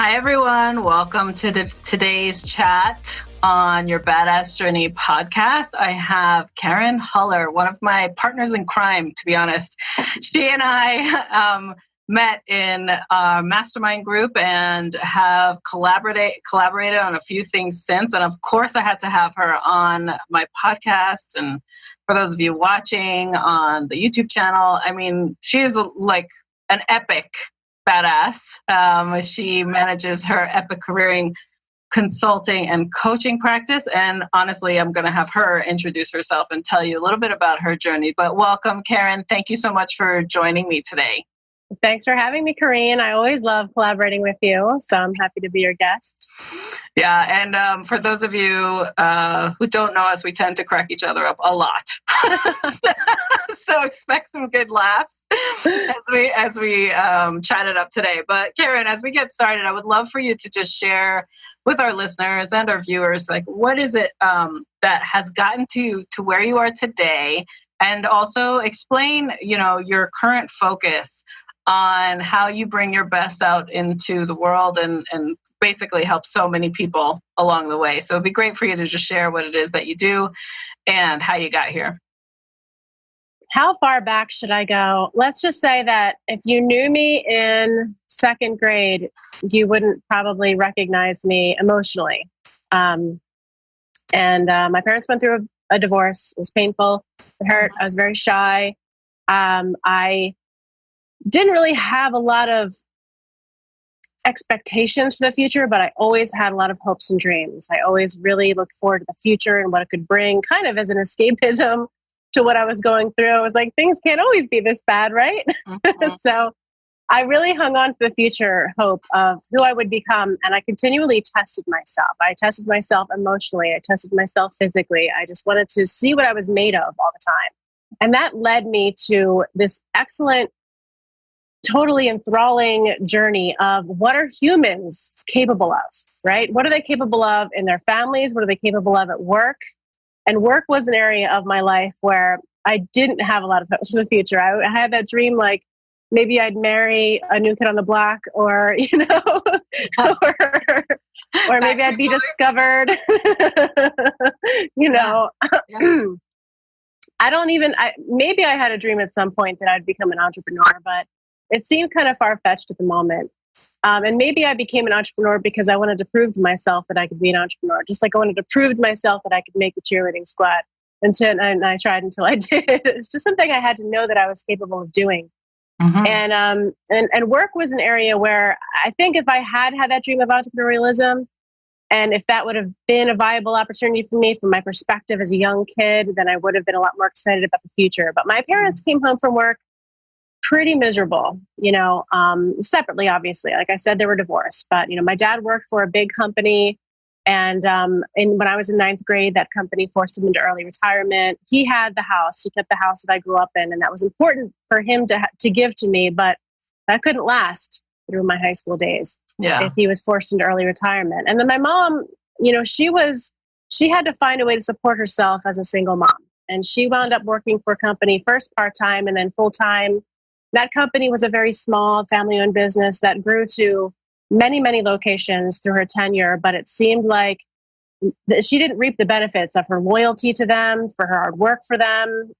Hi, everyone. Welcome to today's chat on your Badass Journey podcast. I have Kareen Huller, one of my partners in crime, to be honest. She and I met in our mastermind group and have collaborated on a few things since. And of course, I had to have her on my podcast. And for those of you watching on the YouTube channel, I mean, she is like an epic badass. She manages her epic careering consulting and coaching practice. And honestly, I'm going to have her introduce herself and tell you a little bit about her journey. But welcome, Kareen. Thank you so much for joining me today. Thanks for having me, Kareen. I always love collaborating with you, so I'm happy to be your guest. Yeah, and for those of you who don't know us, we tend to crack each other up a lot. So expect some good laughs as we chat it up today. But Kareen, as we get started, I would love for you to just share with our listeners and our viewers, like, what is it that has gotten to where you are today, and also explain, your current focus on how you bring your best out into the world and basically help so many people along the way. So it'd be great for you to just share what it is that you do and how you got here. How far back should I go? Let's just say that if you knew me in second grade, you wouldn't probably recognize me emotionally. My parents went through a divorce. It was painful. It hurt. I was very shy. I didn't really have a lot of expectations for the future, but I always had a lot of hopes and dreams. I always really looked forward to the future and what it could bring, kind of as an escapism to what I was going through. I was like, things can't always be this bad, right? Mm-hmm. So I really hung on to the future hope of who I would become. And I continually tested myself. I tested myself emotionally. I tested myself physically. I just wanted to see what I was made of all the time. And that led me to this excellent, totally enthralling journey of what are humans capable of, right? What are they capable of in their families? What are they capable of at work? And work was an area of my life where I didn't have a lot of hopes for the future. I had that dream, like maybe I'd marry a new kid on the block, or, or maybe I'd be discovered, maybe I had a dream at some point that I'd become an entrepreneur, but it seemed kind of far-fetched at the moment. And maybe I became an entrepreneur because I wanted to prove to myself that I could be an entrepreneur, just like I wanted to prove to myself that I could make the cheerleading squad. And I tried until I did. It's just something I had to know that I was capable of doing. Mm-hmm. And work was an area where I think if I had that dream of entrepreneurialism, and if that would have been a viable opportunity for me from my perspective as a young kid, then I would have been a lot more excited about the future. But my parents came home from work pretty miserable, separately, obviously. Like I said, they were divorced, but, my dad worked for a big company. And when I was in ninth grade, that company forced him into early retirement. He had the house. He kept the house that I grew up in. And that was important for him to give to me. But that couldn't last through my high school days if he was forced into early retirement. And then my mom, she had to find a way to support herself as a single mom. And she wound up working for a company, first part-time and then full-time. That company was a very small family-owned business that grew to many, many locations through her tenure, but it seemed like she didn't reap the benefits of her loyalty to them, for her hard work for them.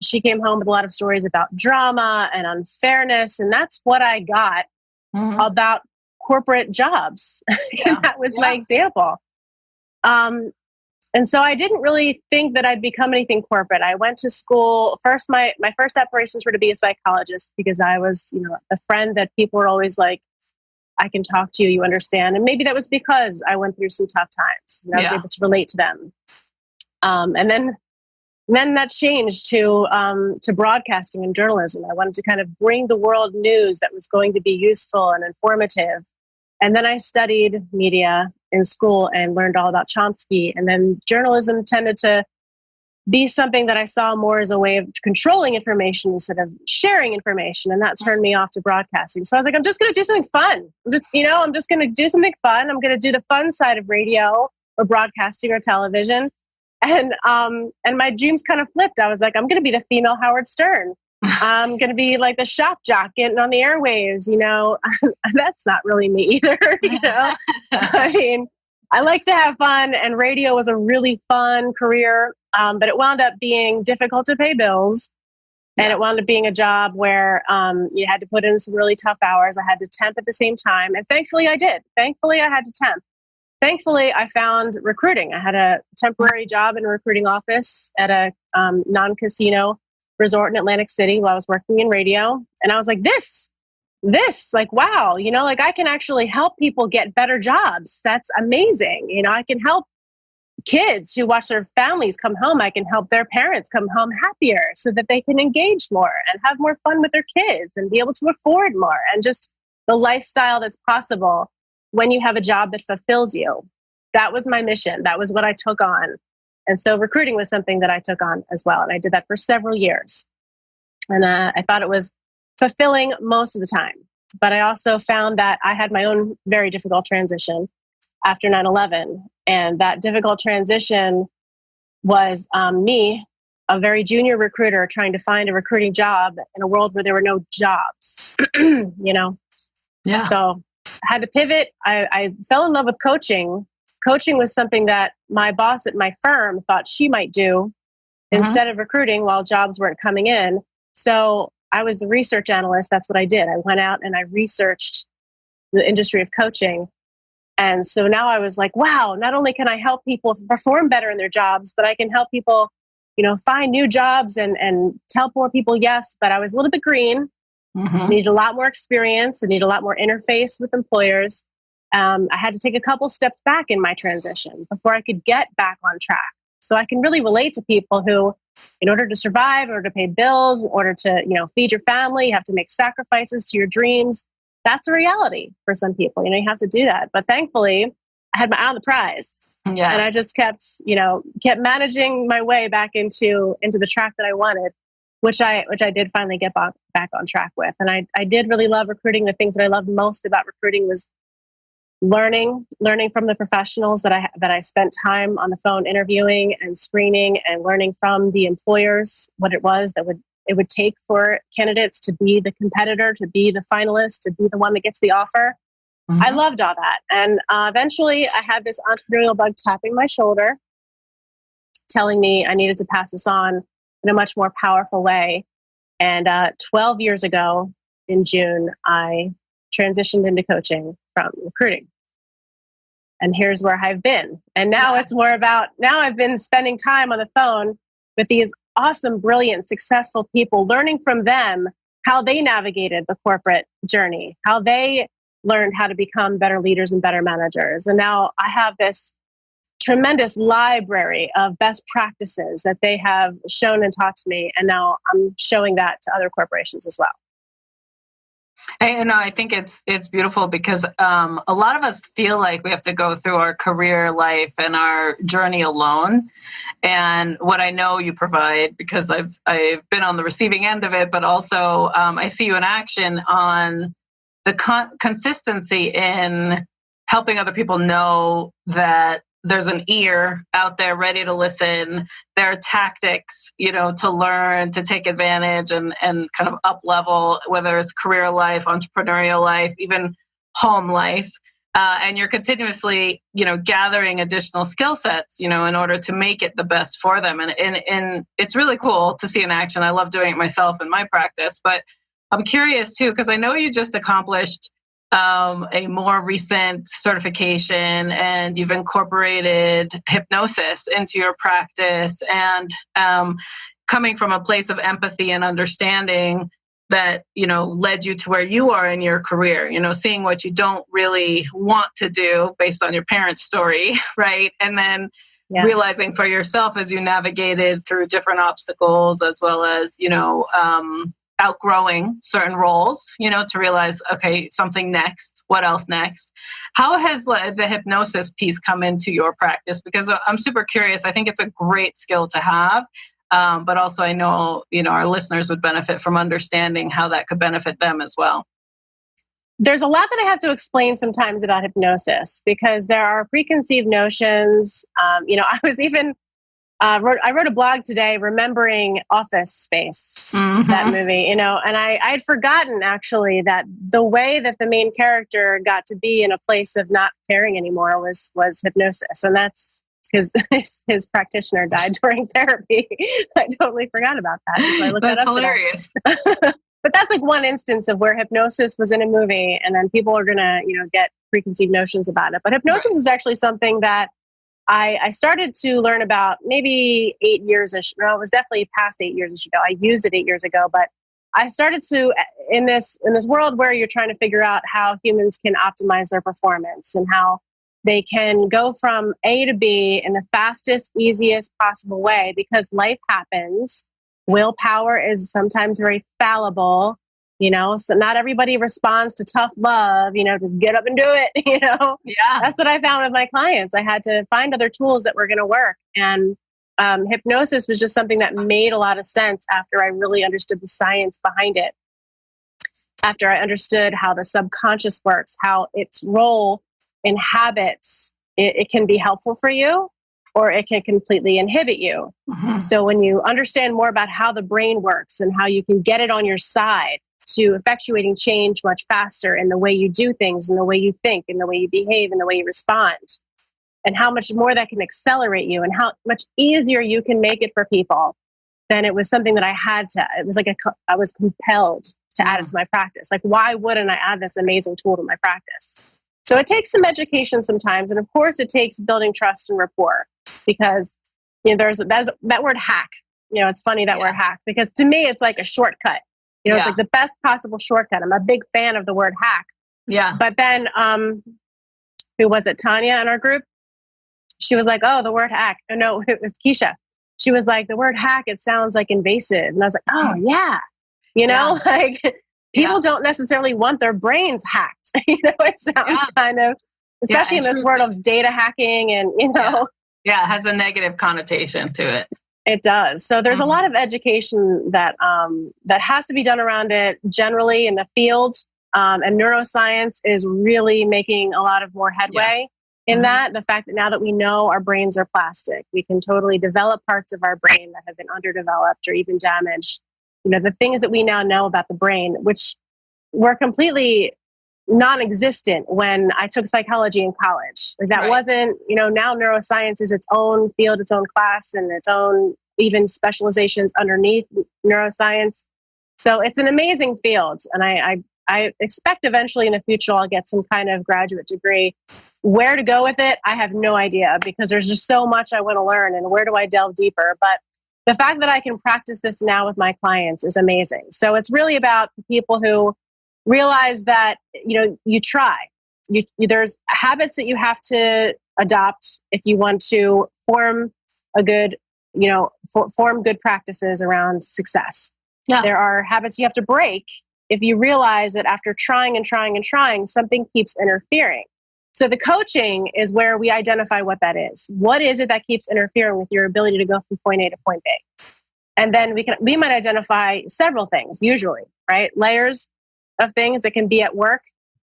She came home with a lot of stories about drama and unfairness, and that's what I got about corporate jobs. Yeah. That was my example. And so I didn't really think that I'd become anything corporate. I went to school. First, my first aspirations were to be a psychologist because I was, a friend that people were always like, I can talk to you, you understand. And maybe that was because I went through some tough times and I was able to relate to them. And then that changed to broadcasting and journalism. I wanted to kind of bring the world news that was going to be useful and informative. And then I studied media in school and learned all about Chomsky. And then journalism tended to be something that I saw more as a way of controlling information instead of sharing information. And that turned me off to broadcasting. So I was like, I'm just going to do something fun. I'm just going to do something fun. I'm going to do the fun side of radio or broadcasting or television. And my dreams kind of flipped. I was like, I'm going to be the female Howard Stern. I'm going to be like the shock jock getting on the airwaves, that's not really me either. I mean, I like to have fun, and radio was a really fun career, but it wound up being difficult to pay bills. And it wound up being a job where you had to put in some really tough hours. I had to temp at the same time. And thankfully I did. Thankfully I had to temp. Thankfully I found recruiting. I had a temporary job in a recruiting office at a non-casino resort in Atlantic City while I was working in radio. And I was like, this, like, wow, like I can actually help people get better jobs. That's amazing. I can help kids who watch their families come home. I can help their parents come home happier so that they can engage more and have more fun with their kids and be able to afford more, and just the lifestyle that's possible when you have a job that fulfills you. That was my mission. That was what I took on. And so recruiting was something that I took on as well. And I did that for several years. And I thought it was fulfilling most of the time. But I also found that I had my own very difficult transition after 9/11. And that difficult transition was me, a very junior recruiter, trying to find a recruiting job in a world where there were no jobs, Yeah. So I had to pivot. I fell in love with coaching. Coaching was something that my boss at my firm thought she might do instead of recruiting while jobs weren't coming in. So I was the research analyst. That's what I did. I went out and I researched the industry of coaching. And so now I was like, wow, not only can I help people perform better in their jobs, but I can help people, find new jobs and tell more people yes. But I was a little bit green, needed a lot more experience, and needed a lot more interface with employers. I had to take a couple steps back in my transition before I could get back on track. So I can really relate to people who, in order to survive, in order to pay bills, in order to, feed your family, you have to make sacrifices to your dreams. That's a reality for some people. You have to do that. But thankfully, I had my eye on the prize. Yeah. And I just kept managing my way back into the track that I wanted, which I did finally get back on track with. And I did really love recruiting. The things that I loved most about recruiting was learning from the professionals that I spent time on the phone interviewing and screening, and learning from the employers what it was that it would take for candidates to be the competitor, to be the finalist, to be the one that gets the offer. I loved all that. And eventually I had this entrepreneurial bug tapping my shoulder, telling me I needed to pass this on in a much more powerful way. And 12 years ago in June, I transitioned into coaching from recruiting. And here's where I've been. And now it's more about, now I've been spending time on the phone with these awesome, brilliant, successful people, learning from them how they navigated the corporate journey, how they learned how to become better leaders and better managers. And now I have this tremendous library of best practices that they have shown and taught to me. And now I'm showing that to other corporations as well. And I think it's beautiful because a lot of us feel like we have to go through our career life and our journey alone. And what I know you provide, because I've been on the receiving end of it, but also I see you in action on the consistency in helping other people know that there's an ear out there ready to listen. There are tactics, to learn, to take advantage and kind of up level, whether it's career life, entrepreneurial life, even home life. And you're continuously, gathering additional skill sets, in order to make it the best for them. And it's really cool to see in action. I love doing it myself in my practice, but I'm curious too, because I know you just accomplished a more recent certification, and you've incorporated hypnosis into your practice, and coming from a place of empathy and understanding that, led you to where you are in your career, seeing what you don't really want to do based on your parents' story, right? And then realizing for yourself as you navigated through different obstacles, as well as, outgrowing certain roles, to realize, okay, something next, what else next? How has the hypnosis piece come into your practice? Because I'm super curious. I think it's a great skill to have, but also I know, our listeners would benefit from understanding how that could benefit them as well. There's a lot that I have to explain sometimes about hypnosis, because there are preconceived notions. I was even I wrote a blog today, remembering Office Space, that movie, and I had forgotten actually that the way that the main character got to be in a place of not caring anymore was hypnosis. And that's his practitioner died during therapy. I totally forgot about that. So I looked That's that up hilarious. But that's like one instance of where hypnosis was in a movie, and then people are going to, get preconceived notions about it. But hypnosis is actually something that I started to learn about maybe 8 years-ish. No, it was definitely past 8 years ago. I used it 8 years ago, but I started to, in this world where you're trying to figure out how humans can optimize their performance and how they can go from A to B in the fastest, easiest possible way, because life happens. Willpower is sometimes very fallible. So not everybody responds to tough love, just get up and do it, Yeah. That's what I found with my clients. I had to find other tools that were going to work. And hypnosis was just something that made a lot of sense after I really understood the science behind it. After I understood how the subconscious works, how its role in habits, it can be helpful for you, or it can completely inhibit you. Mm-hmm. So when you understand more about how the brain works and how you can get it on your side to effectuating change much faster in the way you do things, in the way you think, in the way you behave, in the way you respond, and how much more that can accelerate you and how much easier you can make it for people, then it was something that it was like I was compelled to add it to my practice. Like, why wouldn't I add this amazing tool to my practice? So it takes some education sometimes. And of course it takes building trust and rapport, because there's that word hack. It's funny, that word hack, because to me it's like a shortcut. It's like the best possible shortcut. I'm a big fan of the word hack. Yeah. But then, who was it? Tanya in our group. She was like, "Oh, the word hack." Oh, no, it was Keisha. She was like, "The word hack, it sounds like invasive." And I was like, "Oh yeah." Like people don't necessarily want their brains hacked. It sounds kind of, especially in this world of data hacking and, Yeah, it has a negative connotation to it. It does. So there's a lot of education that has to be done around it generally in the field. And neuroscience is really making a lot of more headway in that. The fact that now that we know our brains are plastic, we can totally develop parts of our brain that have been underdeveloped or even damaged. The things that we now know about the brain, which were completely non-existent when I took psychology in college. Like that wasn't, now neuroscience is its own field, its own class, and its own even specializations underneath neuroscience. So it's an amazing field. And I expect eventually in the future I'll get some kind of graduate degree. Where to go with it, I have no idea, because there's just so much I want to learn, and where do I delve deeper? But the fact that I can practice this now with my clients is amazing. So it's really about the people who realize that, you try. There's habits that you have to adopt if you want to form a good, form good practices around success. Yeah. There are habits you have to break if you realize that after trying and trying and trying, something keeps interfering. So the coaching is where we identify what that is. What is it that keeps interfering with your ability to go from point A to point B? And then we might identify several things, usually, right? Layers of things that can be at work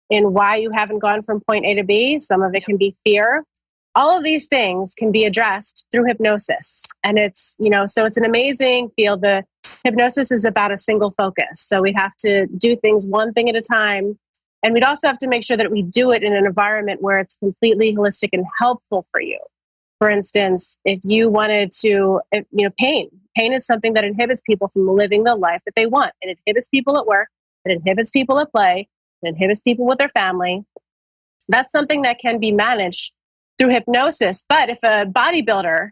in why you haven't gone from point A to B. Some of it can be fear. All of these things can be addressed through hypnosis. And it's, so it's an amazing field. The hypnosis is about a single focus. So we have to do things one thing at a time. And we'd also have to make sure that we do it in an environment where it's completely holistic and helpful for you. For instance, if you wanted to, pain is something that inhibits people from living the life that they want. It inhibits people at work. It inhibits people at play. It inhibits people with their family. That's something that can be managed through hypnosis. But if a bodybuilder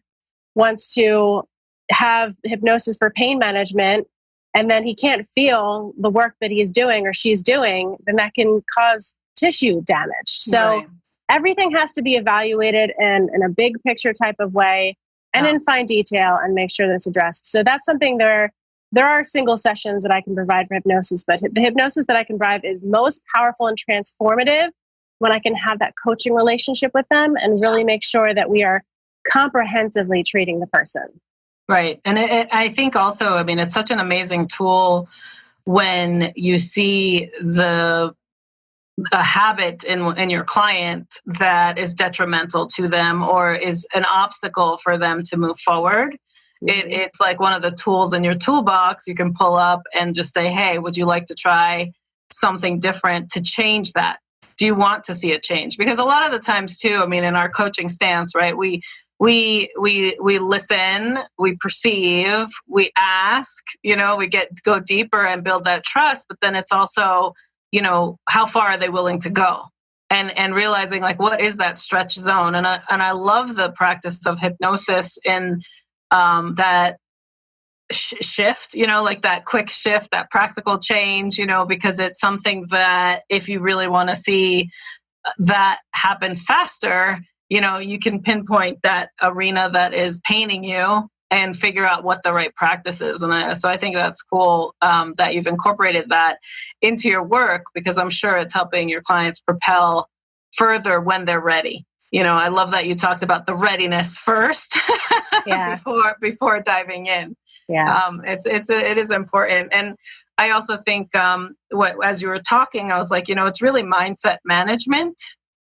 wants to have hypnosis for pain management, and then he can't feel the work that he's doing or she's doing, then that can cause tissue damage. So everything has to be evaluated in a big picture type of way and in fine detail, and make sure that it's addressed. So that's something there are single sessions that I can provide for hypnosis, but the hypnosis that I can provide is most powerful and transformative when I can have that coaching relationship with them and really make sure that we are comprehensively treating the person. Right. And I think also, it's such an amazing tool when you see the a habit in your client that is detrimental to them or is an obstacle for them to move forward. It's like one of the tools in your toolbox you can pull up and just say, hey, would you like to try something different to change that? Do you want to see a change? Because a lot of the times too, I mean, in our coaching stance, right, we listen, we perceive, we ask, we go deeper and build that trust, but then it's also, how far are they willing to go? And realizing like, what is that stretch zone? And I love the practice of hypnosis in that shift, like that quick shift, that practical change, because it's something that if you really want to see that happen faster, you can pinpoint that arena that is paining you and figure out what the right practice is. And so I think that's cool that you've incorporated that into your work, because I'm sure it's helping your clients propel further when they're ready. I love that you talked about the readiness first before diving in. Yeah. It is important. And I also think as you were talking, I was like, it's really mindset management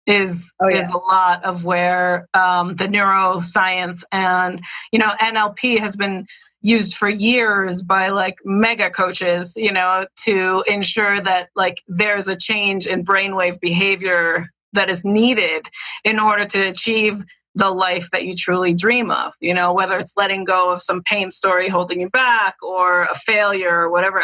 is a lot of where the neuroscience and, NLP has been used for years by like mega coaches, to ensure that like there's a change in brainwave behavior that is needed in order to achieve the life that you truly dream of, whether it's letting go of some pain story holding you back or a failure or whatever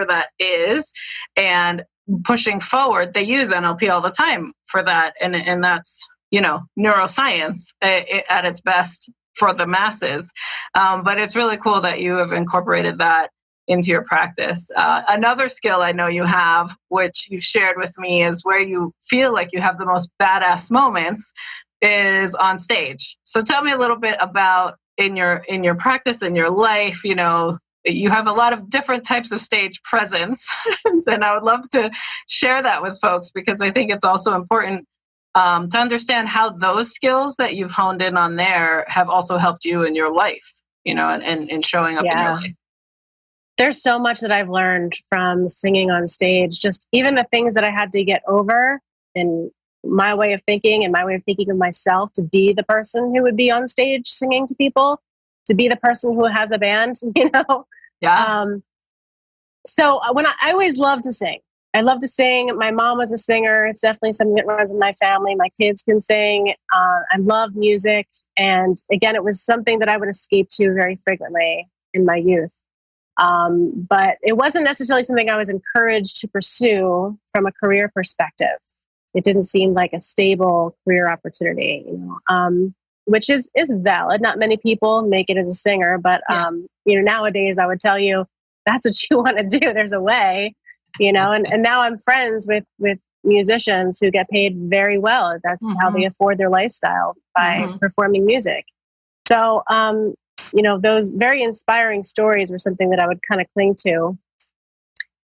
that is, and pushing forward. They use NLP all the time for that. And that's, neuroscience at its best for the masses. But it's really cool that you have incorporated that into your practice. Another skill I know you have, which you've shared with me, is where you feel like you have the most badass moments is on stage. So tell me a little bit about in your practice, in your life, you have a lot of different types of stage presence. And I would love to share that with folks, because I think it's also important to understand how those skills that you've honed in on there have also helped you in your life, and showing up in your life. There's so much that I've learned from singing on stage, just even the things that I had to get over in my way of thinking and my way of thinking of myself to be the person who would be on stage singing to people, to be the person who has a band, Yeah. So when I always loved to sing. I love to sing. My mom was a singer. It's definitely something that runs in my family. My kids can sing. I love music. And again, it was something that I would escape to very frequently in my youth. But it wasn't necessarily something I was encouraged to pursue from a career perspective. It didn't seem like a stable career opportunity, which is valid. Not many people make it as a singer, but nowadays I would tell you that's what you want to do. There's a way, and now I'm friends with musicians who get paid very well. That's how they afford their lifestyle, by performing music. So, those very inspiring stories were something that I would kind of cling to.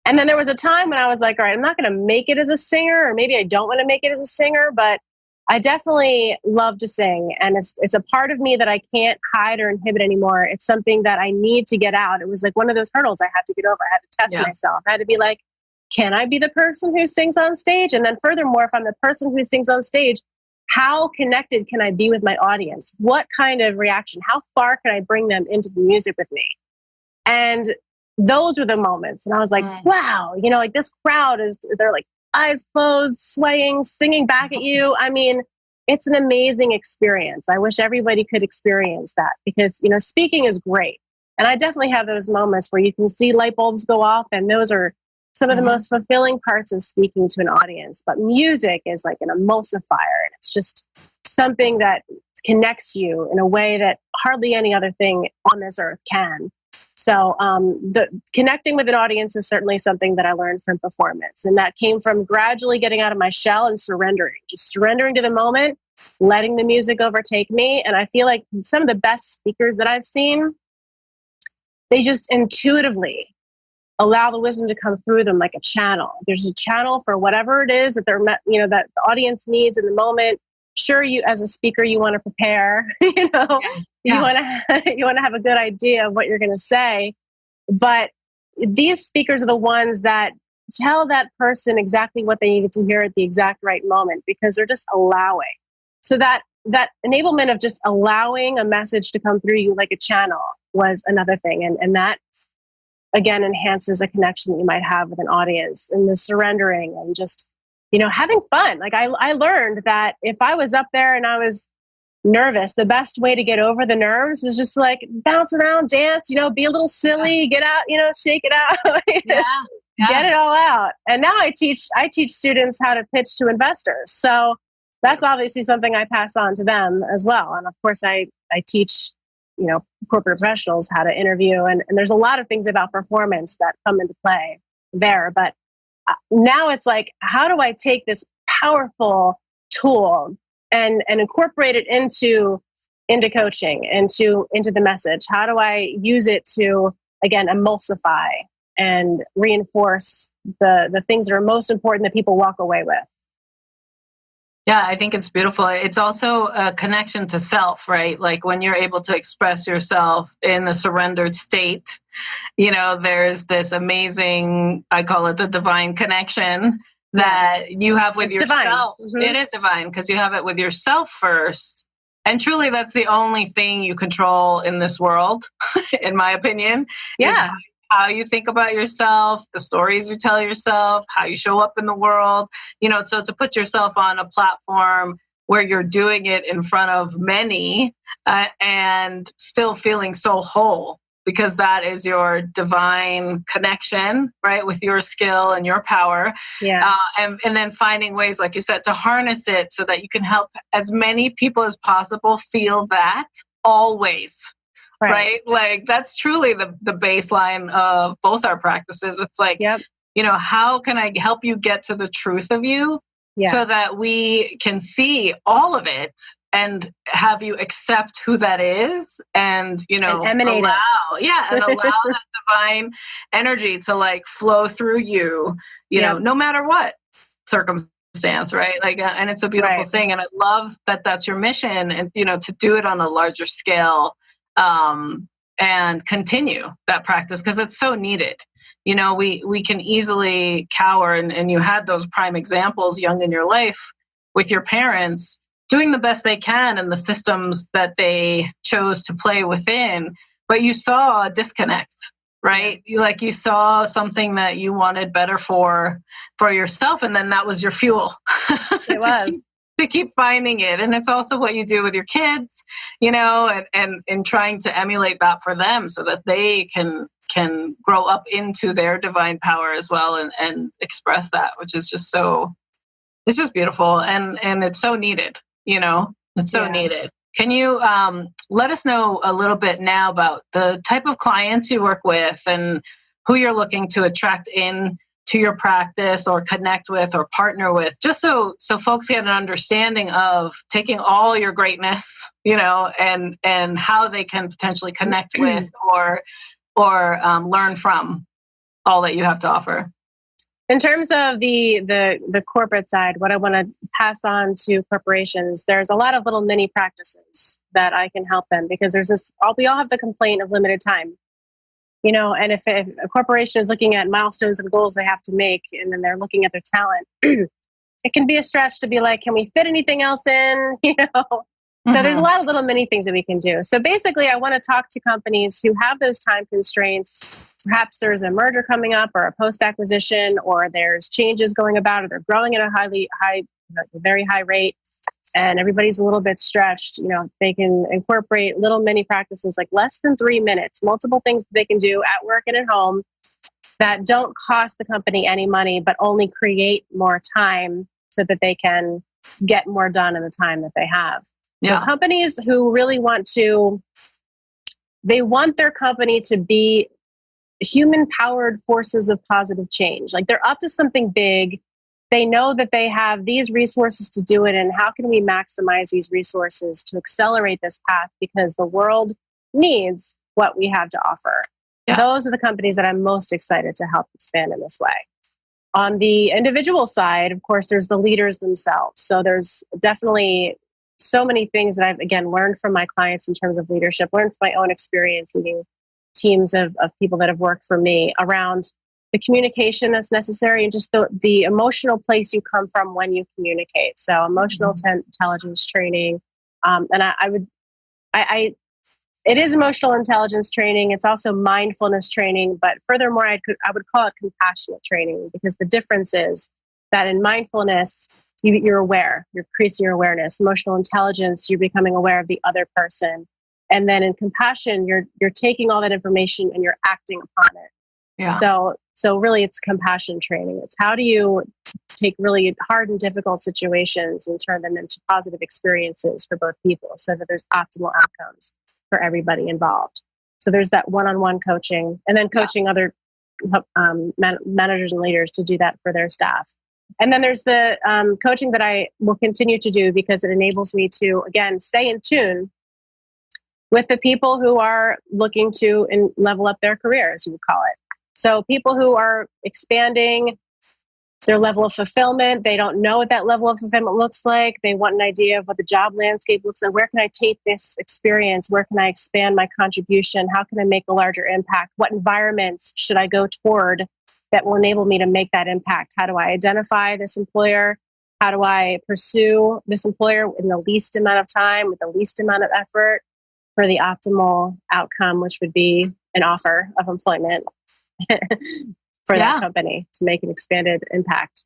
And then there was a time when I was like, all right, I'm not going to make it as a singer, or maybe I don't want to make it as a singer, but I definitely love to sing. And it's a part of me that I can't hide or inhibit anymore. It's something that I need to get out. It was like one of those hurdles I had to get over. I had to test myself. I had to be like, can I be the person who sings on stage? And then furthermore, if I'm the person who sings on stage, how connected can I be with my audience? What kind of reaction? How far can I bring them into the music with me? And those were the moments. And I was like, wow, like this crowd they're like eyes closed, swaying, singing back at you. I mean, it's an amazing experience. I wish everybody could experience that, because, speaking is great. And I definitely have those moments where you can see light bulbs go off. And those are some of the most fulfilling parts of speaking to an audience. But music is like an emulsifier. And it's just something that connects you in a way that hardly any other thing on this earth can. So the connecting with an audience is certainly something that I learned from performance. And that came from gradually getting out of my shell and just surrendering to the moment, letting the music overtake me. And I feel like some of the best speakers that I've seen, they just intuitively allow the wisdom to come through them like a channel. There's a channel for whatever it is that that the audience needs in the moment. Sure, you as a speaker, you want to prepare, you want to have a good idea of what you're going to say. But these speakers are the ones that tell that person exactly what they needed to hear at the exact right moment, because they're just allowing. So that enablement of just allowing a message to come through you like a channel was another thing. And that, again, enhances a connection that you might have with an audience, and the surrendering and just, having fun. Like I learned that if I was up there and I was nervous, the best way to get over the nerves was just like bounce around, dance, be a little silly, get out, shake it out, get it all out. And now I teach students how to pitch to investors. So that's obviously something I pass on to them as well. And of course I teach, corporate professionals how to interview, and there's a lot of things about performance that come into play there. But now it's like, how do I take this powerful tool and incorporate it into coaching, into the message? How do I use it to, again, emulsify and reinforce the things that are most important that people walk away with? Yeah, I think it's beautiful. It's also a connection to self, right? Like when you're able to express yourself in a surrendered state, there's this amazing, I call it the divine connection that you have with yourself. Mm-hmm. It is divine because you have it with yourself first. And truly, that's the only thing you control in this world, in my opinion. Yeah. How you think about yourself, the stories you tell yourself, how you show up in the world, so to put yourself on a platform where you're doing it in front of many and still feeling so whole, because that is your divine connection, right, with your skill and your power. Yeah. And then finding ways, like you said, to harness it so that you can help as many people as possible feel that always. Right? Like that's truly the baseline of both our practices. It's like, how can I help you get to the truth of you so that we can see all of it and have you accept who that is and, emanate allow that divine energy to like flow through you, no matter what circumstance, right? Like, and it's a beautiful thing. And I love that that's your mission, and, to do it on a larger scale. And continue that practice because it's so needed. We can easily cower, and you had those prime examples young in your life with your parents doing the best they can in the systems that they chose to play within, but you saw a disconnect, right? You saw something that you wanted better for yourself, and then that was your fuel. It was. To keep finding it. And it's also what you do with your kids, and trying to emulate that for them so that they can grow up into their divine power as well and express that, which is just it's just beautiful. And it's so needed, it's so needed. Can you let us know a little bit now about the type of clients you work with and who you're looking to attract in to your practice or connect with or partner with, just so folks get an understanding of taking all your greatness, and how they can potentially connect with or learn from all that you have to offer. In terms of the corporate side, what I want to pass on to corporations, there's a lot of little mini practices that I can help them, because we all have the complaint of limited time. And if a corporation is looking at milestones and goals they have to make, and then they're looking at their talent, it can be a stretch to be like, can we fit anything else in? Mm-hmm. So there's a lot of little mini things that we can do. So basically, I want to talk to companies who have those time constraints. Perhaps there's a merger coming up or a post-acquisition, or there's changes going about, or they're growing at a very high rate, and everybody's a little bit stretched. They can incorporate little mini practices, like less than 3 minutes, multiple things that they can do at work and at home that don't cost the company any money, but only create more time so that they can get more done in the time that they have. So companies who really want their company to be human-powered forces of positive change. Like they're up to something big. They know that they have these resources to do it, and how can we maximize these resources to accelerate this path, because the world needs what we have to offer. Yeah. Those are the companies that I'm most excited to help expand in this way. On the individual side, of course, there's the leaders themselves. So there's definitely so many things that I've, again, learned from my clients in terms of leadership, learned from my own experience leading teams of people that have worked for me around the communication that's necessary, and just the emotional place you come from when you communicate. So emotional intelligence training. And it is emotional intelligence training. It's also mindfulness training, but furthermore, I would call it compassionate training, because the difference is that in mindfulness, you're aware, you're increasing your awareness. Emotional intelligence, you're becoming aware of the other person. And then in compassion, you're taking all that information and you're acting upon it. Yeah. So really it's compassion training. It's how do you take really hard and difficult situations and turn them into positive experiences for both people so that there's optimal outcomes for everybody involved. So there's that one-on-one coaching, and then coaching other managers and leaders to do that for their staff. And then there's the coaching that I will continue to do, because it enables me to, again, stay in tune with the people who are looking to level up their careers, you would call it. So people who are expanding their level of fulfillment, they don't know what that level of fulfillment looks like. They want an idea of what the job landscape looks like. Where can I take this experience? Where can I expand my contribution? How can I make a larger impact? What environments should I go toward that will enable me to make that impact? How do I identify this employer? How do I pursue this employer in the least amount of time, with the least amount of effort, for the optimal outcome, which would be an offer of employment for that company to make an expanded impact?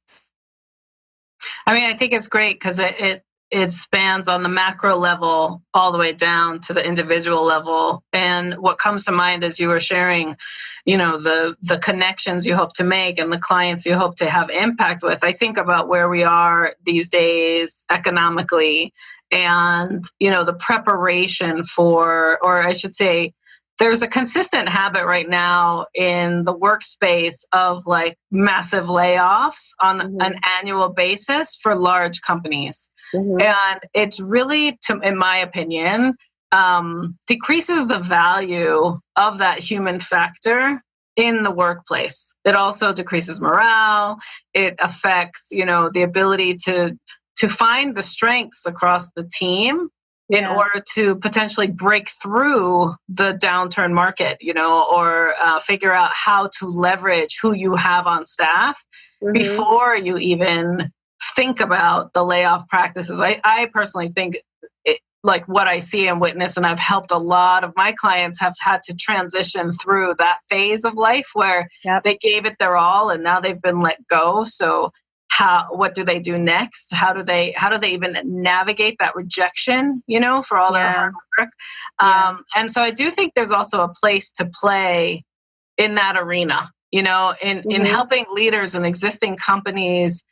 I mean, I think it's great because it spans on the macro level all the way down to the individual level. And what comes to mind as you were sharing, the connections you hope to make and the clients you hope to have impact with, I think about where we are these days economically, and, the preparation for, or I should say, there's a consistent habit right now in the workspace of like massive layoffs on an annual basis for large companies. And it's really, in my opinion, decreases the value of that human factor in the workplace. It also decreases morale. It affects, the ability to find the strengths across the team in order to potentially break through the downturn market, or figure out how to leverage who you have on staff before you even think about the layoff practices. I personally think like what I see and witness, and I've helped a lot of my clients have had to transition through that phase of life where they gave it their all and now they've been let go. So what do they do next? How do they even navigate that rejection, for all their hard work? And so I do think there's also a place to play in that arena, in helping leaders and existing companies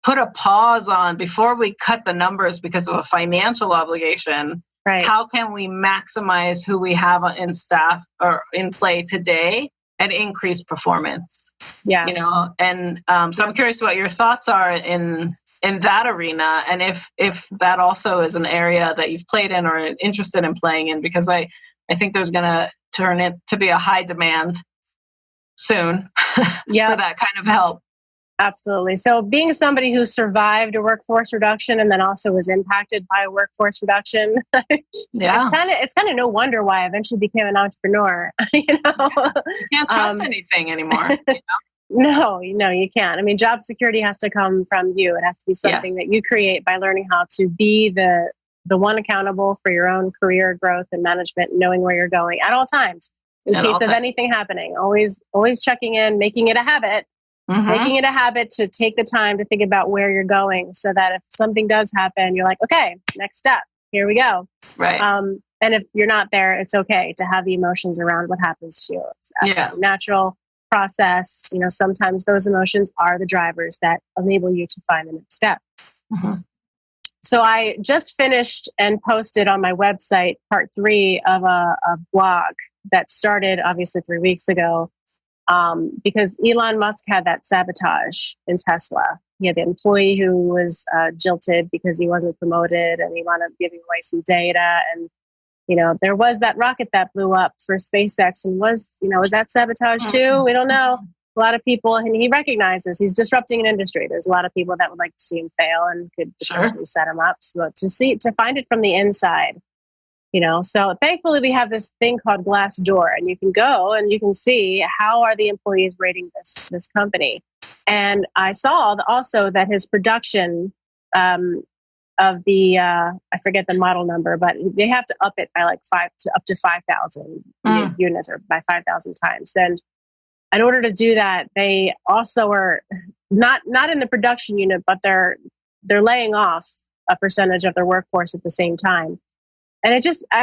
put a pause on before we cut the numbers because of a financial obligation. Right. How can we maximize who we have in staff or in play today and increase performance? So I'm curious what your thoughts are in that arena, and if that also is an area that you've played in or interested in playing in, because I think there's going to turn it to be a high demand soon for that kind of help. Absolutely. So being somebody who survived a workforce reduction and then also was impacted by a workforce reduction, it's kind of no wonder why I eventually became an entrepreneur. You can't trust anything anymore. No, you can't. I mean, job security has to come from you. It has to be something that you create by learning how to be the one accountable for your own career growth and management, knowing where you're going at all times in case of anything happening. Always checking in, making it a habit. Making it a habit to take the time to think about where you're going, so that if something does happen, you're like, okay, next step, here we go. Right. And if you're not there, it's okay to have the emotions around what happens to you. It's absolutely natural process. Sometimes those emotions are the drivers that enable you to find the next step. So I just finished and posted on my website part 3 of a blog that started obviously 3 weeks ago. Because Elon Musk had that sabotage in Tesla. He had the employee who was jilted because he wasn't promoted, and he wound up giving away some data. And, there was that rocket that blew up for SpaceX, and was that sabotage too? We don't know. A lot of people, and he recognizes he's disrupting an industry. There's a lot of people that would like to see him fail and could potentially set him up. So to find it from the inside So thankfully we have this thing called Glassdoor, and you can go and you can see how are the employees rating this company. And I saw also that his production of the I forget the model number, but they have to up it by like up to 5,000 units, or by 5,000 times. And in order to do that, they also are not in the production unit, but they're laying off a percentage of their workforce at the same time. And I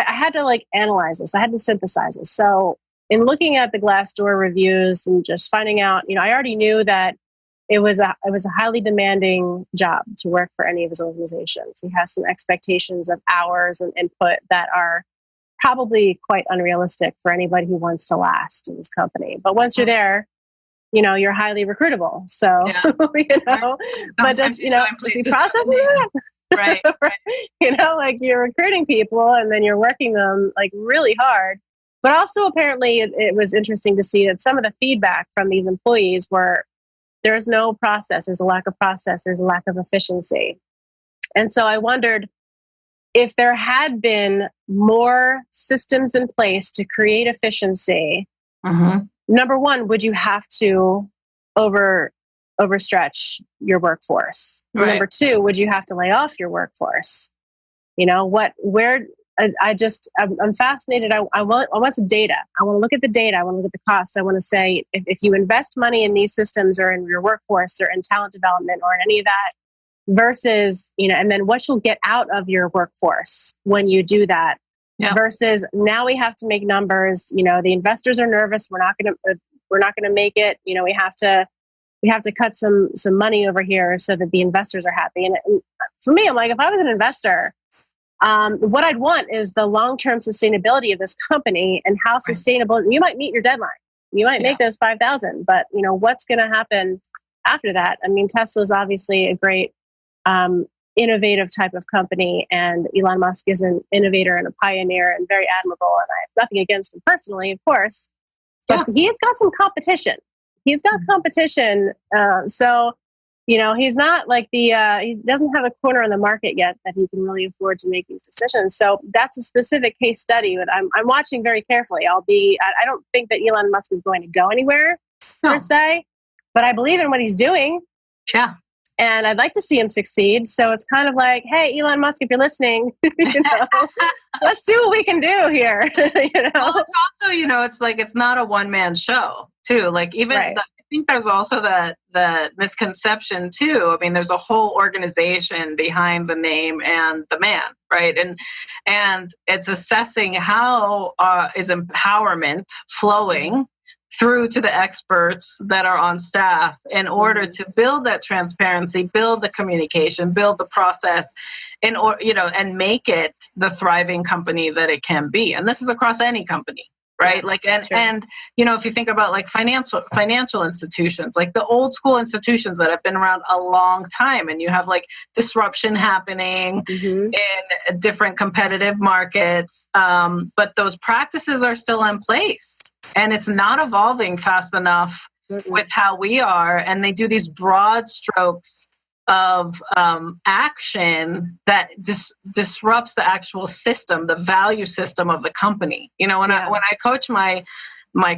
had to like analyze this. I had to synthesize this. So in looking at the Glassdoor reviews and just finding out, I already knew that it was a highly demanding job to work for any of his organizations. He has some expectations of hours and input that are probably quite unrealistic for anybody who wants to last in this company. But once you're there, you're highly recruitable. So, but that's, is he processing that? Right. Like you're recruiting people and then you're working them like really hard. But also apparently it was interesting to see that some of the feedback from these employees were, there's no process. There's a lack of process. There's a lack of efficiency. And so I wondered if there had been more systems in place to create efficiency. Number one, would you have to overstretch your workforce? Right. Number two, would you have to lay off your workforce? I'm fascinated. I want some data. I want to look at the data. I want to look at the costs. I want to say, if you invest money in these systems or in your workforce or in talent development or in any of that versus, and then what you'll get out of your workforce when you do that versus now we have to make numbers. The investors are nervous. We're not going to make it. We have to cut some money over here so that the investors are happy. And for me, I'm like, if I was an investor, what I'd want is the long-term sustainability of this company and how sustainable. You might meet your deadline. You might make those 5,000, but what's going to happen after that? I mean, Tesla's obviously a great innovative type of company, and Elon Musk is an innovator and a pioneer and very admirable. And I have nothing against him personally, of course, but he's got some competition. He's got competition. So he's not like he doesn't have a corner on the market yet that he can really afford to make these decisions. So that's a specific case study that I'm watching very carefully. I don't think that Elon Musk is going to go anywhere per se, but I believe in what he's doing. Yeah. And I'd like to see him succeed. So it's kind of like, hey, Elon Musk, if you're listening, let's see what we can do here. Well, it's also, it's like, it's not a one-man show too. Like even I think there's also that misconception too. I mean, there's a whole organization behind the name and the man, right? And it's assessing how is empowerment flowing through to the experts that are on staff in order to build that transparency, build the communication, build the process, and make it the thriving company that it can be. And this is across any company, right? And if you think about like financial institutions, like the old school institutions that have been around a long time, and you have like disruption happening in different competitive markets, but those practices are still in place. And it's not evolving fast enough with how we are. And they do these broad strokes of action that disrupts the actual system, the value system of the company. When I coach my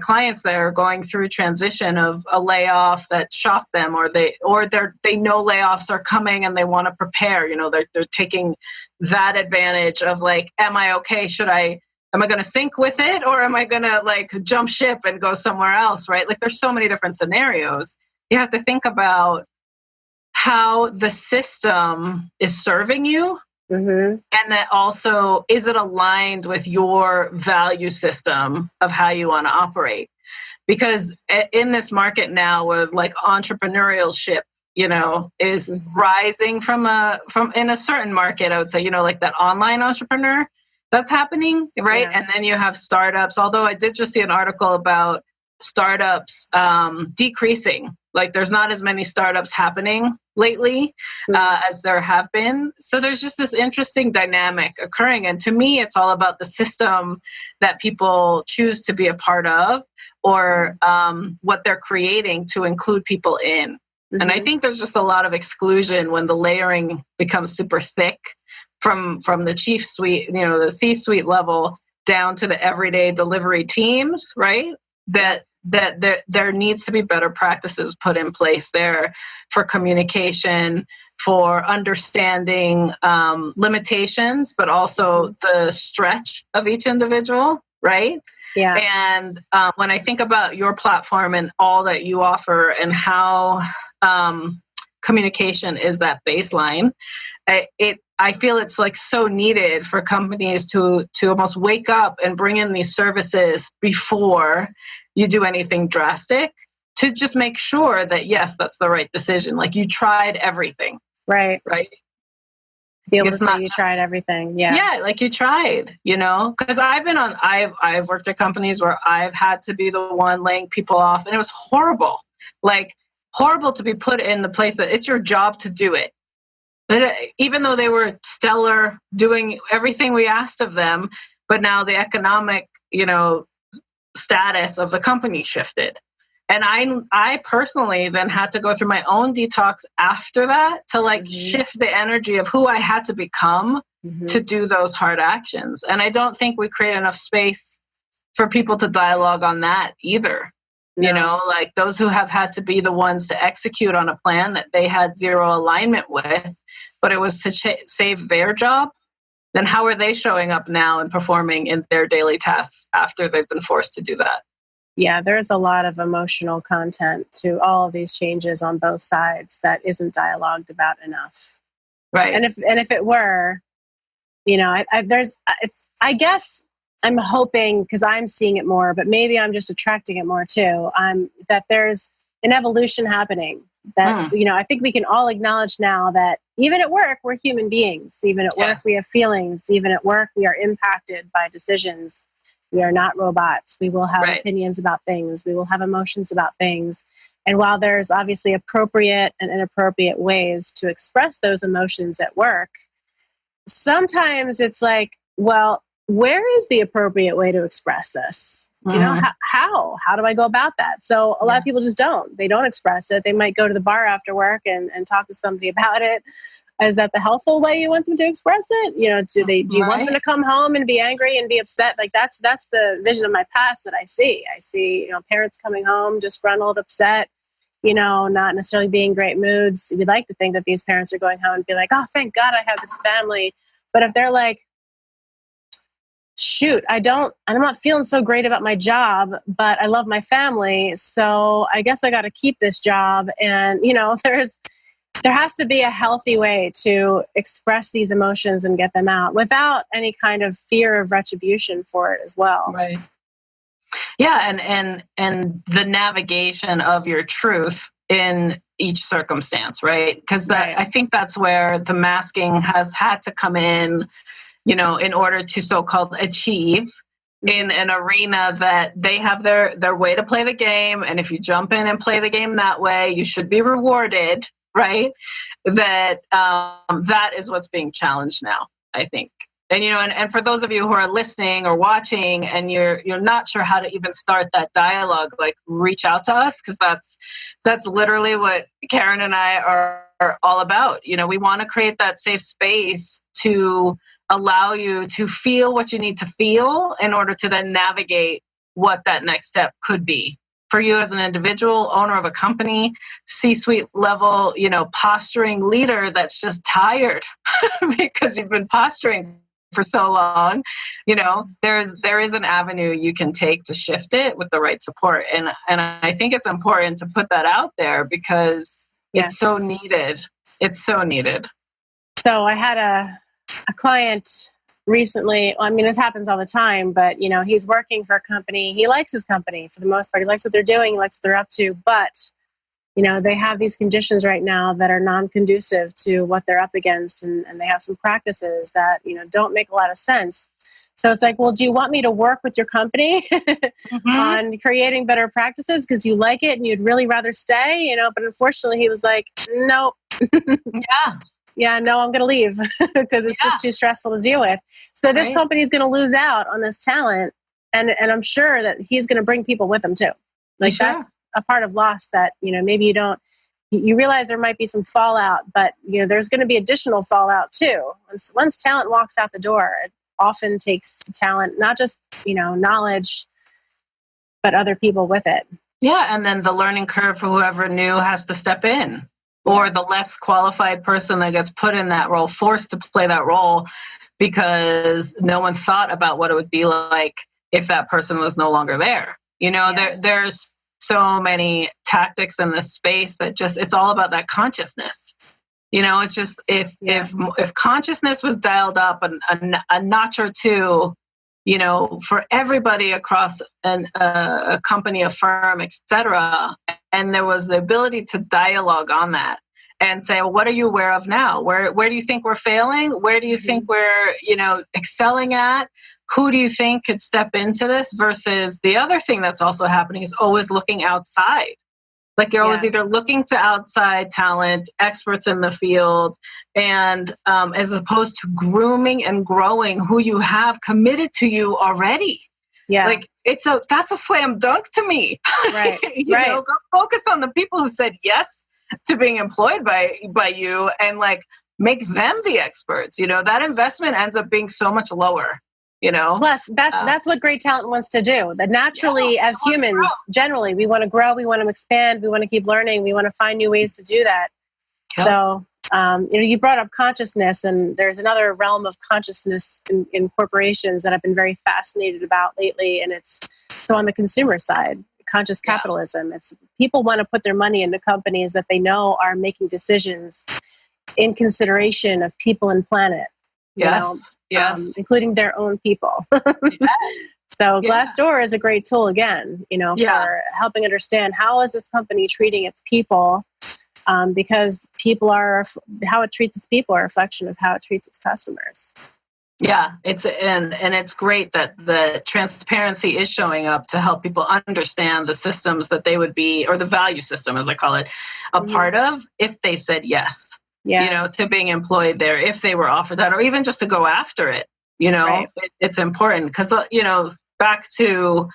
clients that are going through transition of a layoff that shocked them, or they know layoffs are coming and they want to prepare. They're taking that advantage of like, am I okay? Am I going to sync with it, or am I going to like jump ship and go somewhere else? Right? Like there's so many different scenarios. You have to think about how the system is serving you. And that also, is it aligned with your value system of how you want to operate? Because in this market now with like entrepreneurship, is rising from in a certain market, I would say, like that online entrepreneur that's happening, right? Yeah. And then you have startups, although I did just see an article about startups decreasing. Like there's not as many startups happening lately as there have been. So there's just this interesting dynamic occurring. And to me, it's all about the system that people choose to be a part of, or what they're creating to include people in. And I think there's just a lot of exclusion when the layering becomes super thick from the chief suite, the C-suite level down to the everyday delivery teams, right? That there needs to be better practices put in place there for communication, for understanding limitations, but also the stretch of each individual, right? Yeah. And when I think about your platform and all that you offer and how communication is that baseline, I feel it's like so needed for companies to almost wake up and bring in these services before you do anything drastic, to just make sure that, yes, that's the right decision. Like, you tried everything. Right. To be able to say you tried everything. Yeah. Yeah, like you tried, because I've worked at companies where I've had to be the one laying people off, and it was horrible. Like, horrible to be put in the place that it's your job to do it. But even though they were stellar, doing everything we asked of them, but now the economic, status of the company shifted. And I personally then had to go through my own detox after that to shift the energy of who I had to become to do those hard actions. And I don't think we create enough space for people to dialogue on that either. No. Like those who have had to be the ones to execute on a plan that they had zero alignment with, but it was to save their job. Then how are they showing up now and performing in their daily tasks after they've been forced to do that? Yeah, there's a lot of emotional content to all of these changes on both sides that isn't dialogued about enough. Right. And if it were, I guess I'm hoping, because I'm seeing it more, but maybe I'm just attracting it more too. That there's an evolution happening. That I think we can all acknowledge now that even at work we're human beings. Even at work we have feelings. Even at work we are impacted by decisions. We are not robots. We will have opinions about things. We will have emotions about things. And while there's obviously appropriate and inappropriate ways to express those emotions at work, sometimes it's like, well, where is the appropriate way to express this? How do I go about that? So a lot of people just don't. They don't express it. They might go to the bar after work and talk to somebody about it. Is that the helpful way you want them to express it? Do you want them to come home and be angry and be upset? Like that's the vision of my past that I see. I see, parents coming home disgruntled, upset, not necessarily being great moods. We'd like to think that these parents are going home and be like, oh, thank God I have this family. But if they're like, shoot, I'm not feeling so great about my job, but I love my family. So I guess I got to keep this job. And, there has to be a healthy way to express these emotions and get them out without any kind of fear of retribution for it as well. Right. Yeah. And the navigation of your truth in each circumstance, right? Because I think that's where the masking has had to come in, in order to so-called achieve in an arena that they have their way to play the game. And if you jump in and play the game that way, you should be rewarded, right? That is what's being challenged now, I think. And, and for those of you who are listening or watching and you're not sure how to even start that dialogue, like reach out to us, because that's literally what Karen and I are all about. We want to create that safe space to allow you to feel what you need to feel in order to then navigate what that next step could be for you as an individual, owner of a company, C-suite level, posturing leader that's just tired because you've been posturing for so long. There is an avenue you can take to shift it with the right support. And I think it's important to put that out there because it's so needed. It's so needed. So I had a client recently. I mean, this happens all the time, but he's working for a company. He likes his company for the most part. He likes what they're doing. He likes what they're up to. But they have these conditions right now that are non-conducive to what they're up against, and they have some practices that don't make a lot of sense. So it's like, well, do you want me to work with your company on creating better practices because you like it and you'd really rather stay? But unfortunately, he was like, nope. Yeah, no, I'm going to leave because it's just too stressful to deal with. So this company is going to lose out on this talent. And I'm sure that he's going to bring people with him too. Like that's a part of loss that, maybe you don't you realize there might be some fallout, but there's going to be additional fallout too. Once talent walks out the door, it often takes talent, not just knowledge, but other people with it. Yeah, and then the learning curve for whoever new has to step in, or the less qualified person that gets put in that role, forced to play that role because no one thought about what it would be like if that person was no longer there. There's so many tactics in this space that it's all about that consciousness. It's just if consciousness was dialed up a notch or two, for everybody across a company, a firm, etc., and there was the ability to dialogue on that and say, well, what are you aware of now? Where do you think we're failing? Where do you think we're, excelling at? Who do you think could step into this? Versus the other thing that's also happening is always looking outside. Like you're always either looking to outside talent, experts in the field, and as opposed to grooming and growing who you have committed to you already. Yeah. Like that's a slam dunk to me. Right. Go focus on the people who said yes to being employed by you and make them the experts. That investment ends up being so much lower. Plus that's what great talent wants to do. That naturally, as humans, generally, we want to grow, we want to expand, we want to keep learning, we want to find new ways to do that. Yep. So, you brought up consciousness, and there's another realm of consciousness in corporations that I've been very fascinated about lately, and it's on the consumer side, conscious capitalism. It's people want to put their money into companies that they know are making decisions in consideration of people and planet. Yes. Including their own people. So Glassdoor is a great tool again, for helping understand how is this company treating its people, because how it treats its people are a reflection of how it treats its customers. Yeah, it's great that the transparency is showing up to help people understand the systems that they would be, or the value system, as I call it, a part of if they said yes. To being employed there, if they were offered that, or even just to go after it, it's important because, back to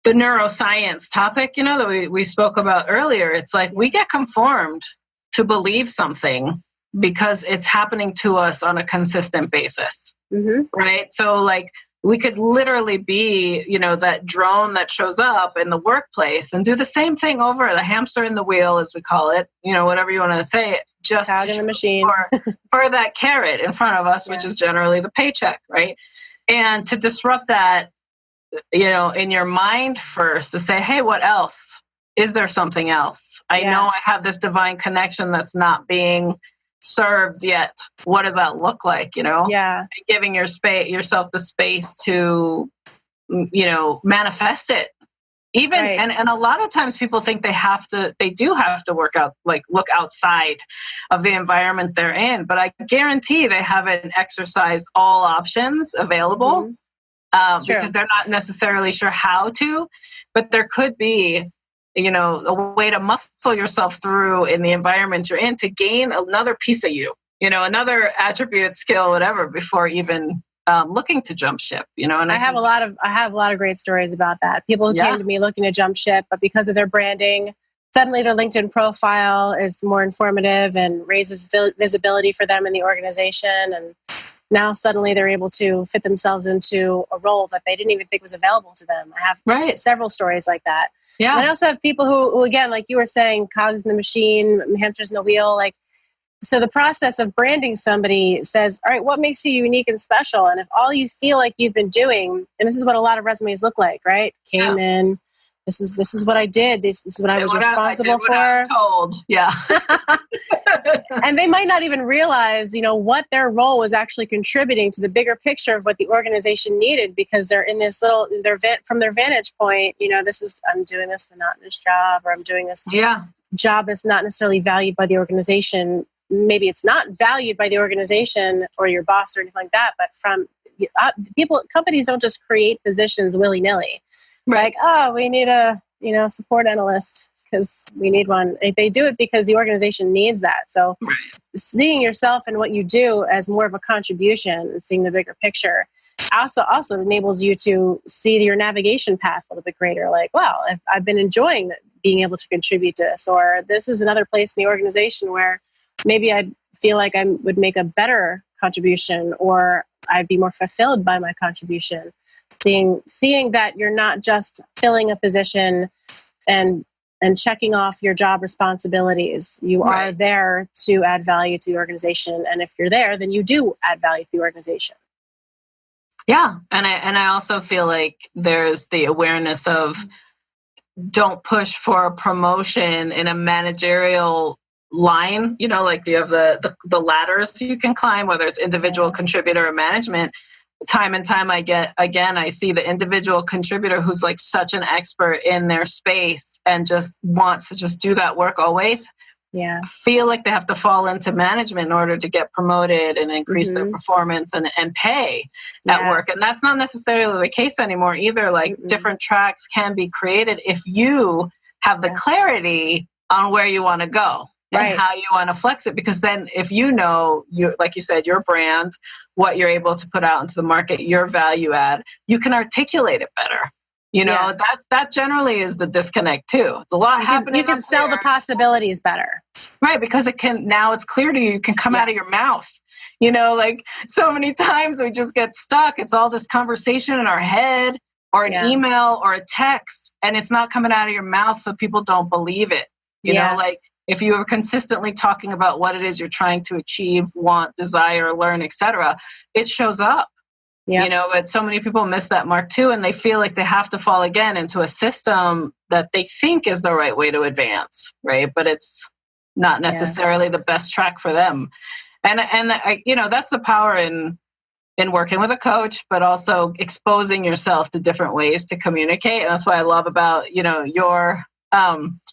the neuroscience topic, that we spoke about earlier, it's like we get conformed to believe something because it's happening to us on a consistent basis, right? So we could literally be, that drone that shows up in the workplace and do the same thing over, the hamster in the wheel, as we call it, whatever you want to say, just out in the machine for that carrot in front of us, which is generally the paycheck, right? And to disrupt that, in your mind first, to say, hey, what else? Is there something else? I know I have this divine connection that's not being served yet. What does that look like? And giving yourself the space to, manifest it. Even and a lot of times people think they do have to look outside of the environment they're in, but I guarantee they haven't exercised all options available because they're not necessarily sure how to, but there could be a way to muscle yourself through in the environment you're in to gain another piece of you, another attribute, skill, whatever, before even looking to jump ship, and I have a lot of great stories about that. People who came to me looking to jump ship, but because of their branding, suddenly their LinkedIn profile is more informative and raises visibility for them in the organization. And now suddenly they're able to fit themselves into a role that they didn't even think was available to them. I have several stories like that. Yeah. And I also have people who, again, like you were saying, cogs in the machine, hamsters in the wheel, so the process of branding somebody says, all right, what makes you unique and special? And if all you feel like you've been doing, and this is what a lot of resumes look like, right? Came in, this is what I did. This is what I was responsible for. I was told. Yeah. And they might not even realize, what their role was actually contributing to the bigger picture of what the organization needed, because they're in this from their vantage point, I'm doing this monotonous job, or I'm doing this job that's not necessarily valued by the organization. Maybe it's not valued by the organization or your boss or anything like that, but from companies don't just create positions willy-nilly. Right. We need a, support analyst because we need one. They do it because the organization needs that. So seeing yourself and what you do as more of a contribution and seeing the bigger picture also enables you to see your navigation path a little bit greater. Like, wow, I've been enjoying being able to contribute to this, or this is another place in the organization where maybe I'd feel like I would make a better contribution, or I'd be more fulfilled by my contribution. Seeing that you're not just filling a position and checking off your job responsibilities. You are there to add value to the organization. And if you're there, then you do add value to the organization. Yeah. And I also feel like there's the awareness of don't push for a promotion in a managerial line, like you have the ladders you can climb, whether it's individual contributor or management. Time and time I see the individual contributor who's like such an expert in their space and just wants to just do that work always. Yeah. Feel like they have to fall into management in order to get promoted and increase their performance and pay at work. And that's not necessarily the case anymore either. Like different tracks can be created if you have the clarity on where you want to go. And how you want to flex it, because then if you know, like you said, your brand, what you're able to put out into the market, your value add, you can articulate it better. That generally is the disconnect too. There's a lot happening. You can sell the possibilities better. Right, because now it's clear to you, you can come out of your mouth. Like so many times we just get stuck. It's all this conversation in our head or an email or a text, and it's not coming out of your mouth, so people don't believe it. You know, like, if you are consistently talking about what it is you're trying to achieve, want, desire, learn, etc., it shows up. But so many people miss that mark too, and they feel like they have to fall again into a system that they think is the right way to advance, right? But it's not necessarily the best track for them. And that's the power in working with a coach, but also exposing yourself to different ways to communicate. And that's what I love about, your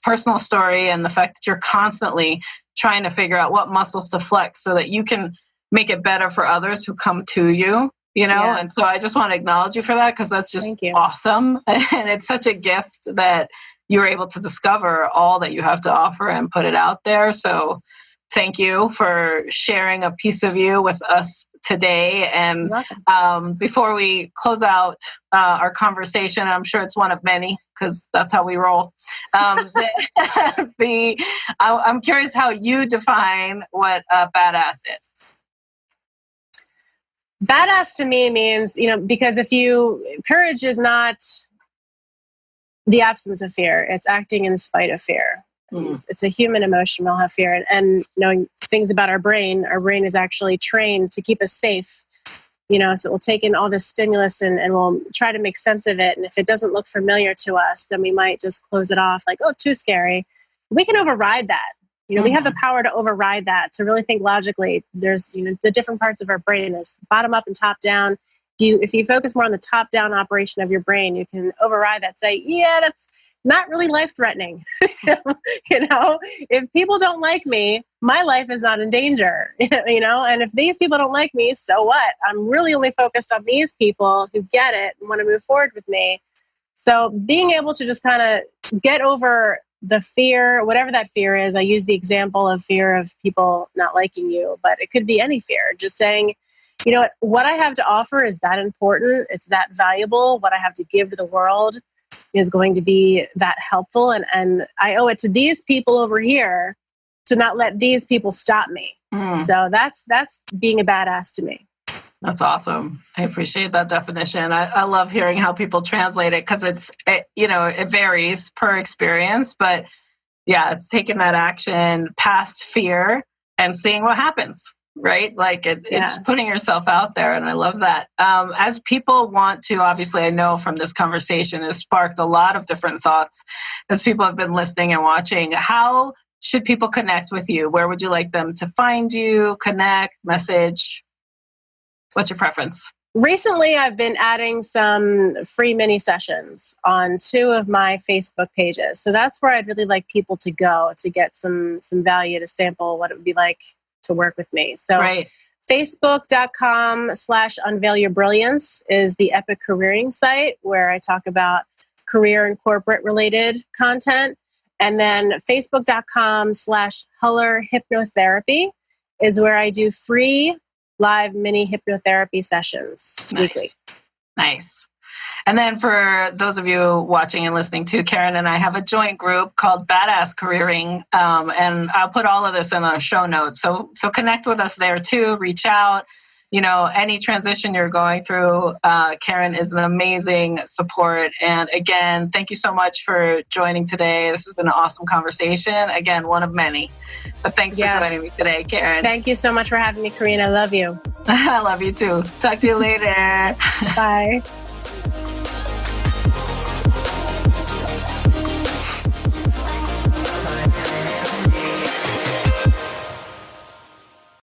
personal story and the fact that you're constantly trying to figure out what muscles to flex so that you can make it better for others who come to you, And so I just want to acknowledge you for that, because that's just awesome. And it's such a gift that you're able to discover all that you have to offer and put it out there. So thank you for sharing a piece of you with us today. And before we close out our conversation, I'm sure it's one of many, because that's how we roll. I'm curious how you define what a badass is. Badass to me means, because courage is not the absence of fear. It's acting in spite of fear. It's a human emotion. We'll have fear. And knowing things about our brain is actually trained to keep us safe. So we'll take in all this stimulus and we'll try to make sense of it. And if it doesn't look familiar to us, then we might just close it off like, oh, too scary. We can override that. We have the power to override that, to really think logically. There's, the different parts of our brain is bottom up and top down. If you focus more on the top down operation of your brain, you can override that. Say, that's not really life-threatening. If people don't like me, my life is not in danger, and if these people don't like me, so what? I'm really only focused on these people who get it and want to move forward with me. So being able to just kind of get over the fear, whatever that fear is. I use the example of fear of people not liking you, but it could be any fear. Just saying, what I have to offer is that important. It's that valuable. What I have to give to the world is going to be that helpful. And I owe it to these people over here to not let these people stop me. So that's being a badass to me. That's awesome. I appreciate that definition. I love hearing how people translate it, because it varies per experience, but it's taking that action past fear and seeing what happens. Right? Like it's putting yourself out there. And I love that. As people want to, obviously, I know from this conversation has sparked a lot of different thoughts as people have been listening and watching. How should people connect with you? Where would you like them to find you, connect, message? What's your preference? Recently, I've been adding some free mini sessions on 2 of my Facebook pages. So that's where I'd really like people to go to get some value, to sample what it would be like to work with me. So Facebook.com/unveilyourbrilliance is the Epic Careering site where I talk about career and corporate related content. And then Facebook.com/Huller Hypnotherapy is where I do free live mini hypnotherapy sessions weekly. Nice. And then for those of you watching and listening to, Karen and I have a joint group called Badass Careering. And I'll put all of this in our show notes. So connect with us there too, reach out. Any transition you're going through, Karen is an amazing support. And again, thank you so much for joining today. This has been an awesome conversation. Again, one of many. But thanks for joining me today, Karen. Thank you so much for having me, Kareen. I love you. I love you too. Talk to you later. Bye.